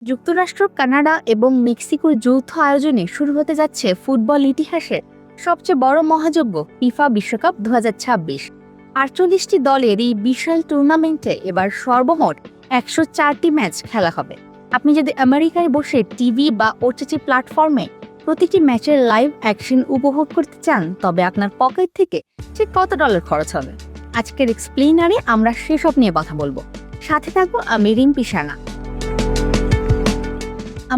যুক্তরাষ্ট্র, কানাডা এবং মেক্সিকোর যৌথ আয়োজনে শুরু হতে যাচ্ছে ফুটবল ইতিহাসের সবচেয়ে বড় মহাযজ্ঞ ফিফা বিশ্বকাপ 2026। 48টি দলের এই বিশাল টুর্নামেন্টে এবার সর্বমোট 104টি ম্যাচ খেলা হবে। আপনি যদি আমেরিকায় বসে টিভি বা ওটিটি প্ল্যাটফর্মে প্রতিটি ম্যাচের লাইভ অ্যাকশন উপভোগ করতে চান, তবে আপনার পকেট থেকে ঠিক কত ডলার খরচ হবে? আজকের এক্সপ্লেইনারে আমরা সেসব নিয়ে কথা বলবো। সাথে থাকবো আমি রিম্পি সানা।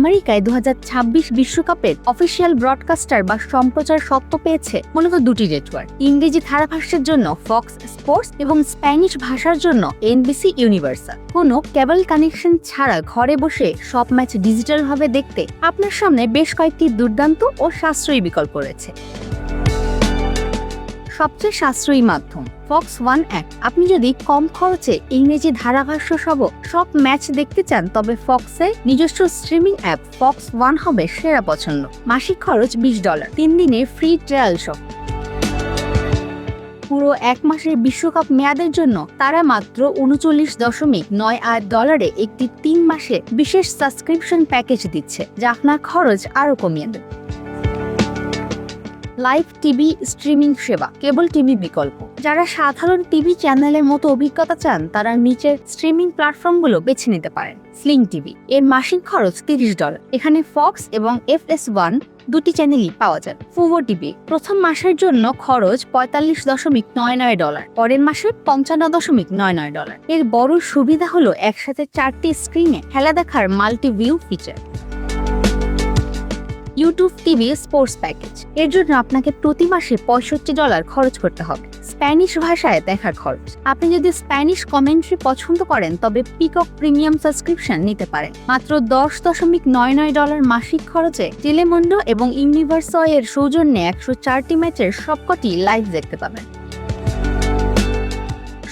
আমেরিকায় 2026 বিশ্বকাপের অফিসিয়াল ব্রডকাস্টার বা সম্প্রচার সত্ত্ব পেয়েছে মূলত দুটি নেটওয়ার্ক। ইংরেজি ধারাভাষ্যের জন্য ফক্স স্পোর্টস এবং স্প্যানিশ ভাষার জন্য এনবিসি ইউনিভার্সাল। কোনো কেবল কানেকশন ছাড়া ঘরে বসে সব ম্যাচ ডিজিটালভাবে দেখতে আপনার সামনে বেশ কয়েকটি দুর্দান্ত ও সাশ্রয়ী বিকল্প রয়েছে। সবচেয়ে সাশ্রয়ী মাধ্যম ফক্স ওয়ান অ্যাপ। আপনি যদি কম খরচে ইংরেজি ধারাভাষ্য সহ সব ম্যাচ দেখতে চান, তবে ফক্সের নিজস্ব স্ট্রিমিং অ্যাপ ফক্স ওয়ান হবে সেরা পছন্দ। মাসিক খরচ $20, 3 দিনের ফ্রি ট্রায়াল সহ। পুরো এক মাসের বিশ্বকাপ মেয়াদের জন্য তারা মাত্র $39.98 একটি 3 মাসে বিশেষ সাবস্ক্রিপশন প্যাকেজ দিচ্ছে, যা আপনার খরচ আরও কমিয়ে দেবে। লাইভ টিভি স্ট্রিমিং সেবা, কেবল টিভি বিকল্প। যারা সাধারণ টিভি চ্যানেলের মতো অভিজ্ঞতা চান, তারা নিচের স্ট্রিমিং প্ল্যাটফর্মগুলো বেছে নিতে পারেন। স্লিং টিভি, এর মাসিক খরচ $30। এখানে ফক্স এবং FS1 দুটি চ্যানেলই পাওয়া যায়। ফুবো টিভি, প্রথম মাসের জন্য খরচ $45.99, পরের মাসে $55.99। এর বড় সুবিধা হলো একসাথে 4টি স্ক্রিনে খেলা দেখার multi view feature. YouTube TV sports package, এর জন্য আপনাকে প্রতি মাসে $65 খরচ করতে হবে। স্প্যানিশ ভাষায় দেখার খরচ। আপনি যদি স্প্যানিশ কমেন্ট্রি পছন্দ করেন, তবে পিকক প্রিমিয়াম সাবস্ক্রিপশন নিতে পারেন। মাত্র $10.99 মাসিক খরচে টেলিমুন্ডো এবং ইউনিভার্সাল এর সৌজন্যে 104টি ম্যাচের সবকটি লাইভ দেখতে পাবেন।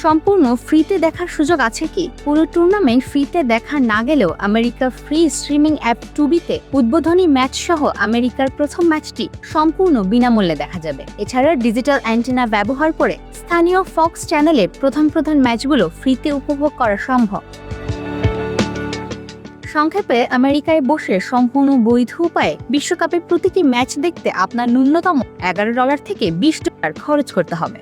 সম্পূর্ণ ফ্রিতে দেখার সুযোগ আছে কি? পুরো টুর্নামেন্ট ফ্রিতে দেখা না গেলেও আমেরিকার ফ্রি স্ট্রিমিং অ্যাপ টুবিতে উদ্বোধনী ম্যাচ সহ আমেরিকার প্রথম ম্যাচটি সম্পূর্ণ বিনামূল্যে দেখা যাবে। এছাড়া ডিজিটাল অ্যান্টেনা ব্যবহার করে স্থানীয় ফক্স চ্যানেলে প্রধান ম্যাচগুলো ফ্রিতে উপভোগ করা সম্ভব। সংক্ষেপে, আমেরিকায় বসে সম্পূর্ণ বৈধ উপায়ে বিশ্বকাপের প্রতিটি ম্যাচ দেখতে আপনার ন্যূনতম $11 থেকে $20 খরচ করতে হবে।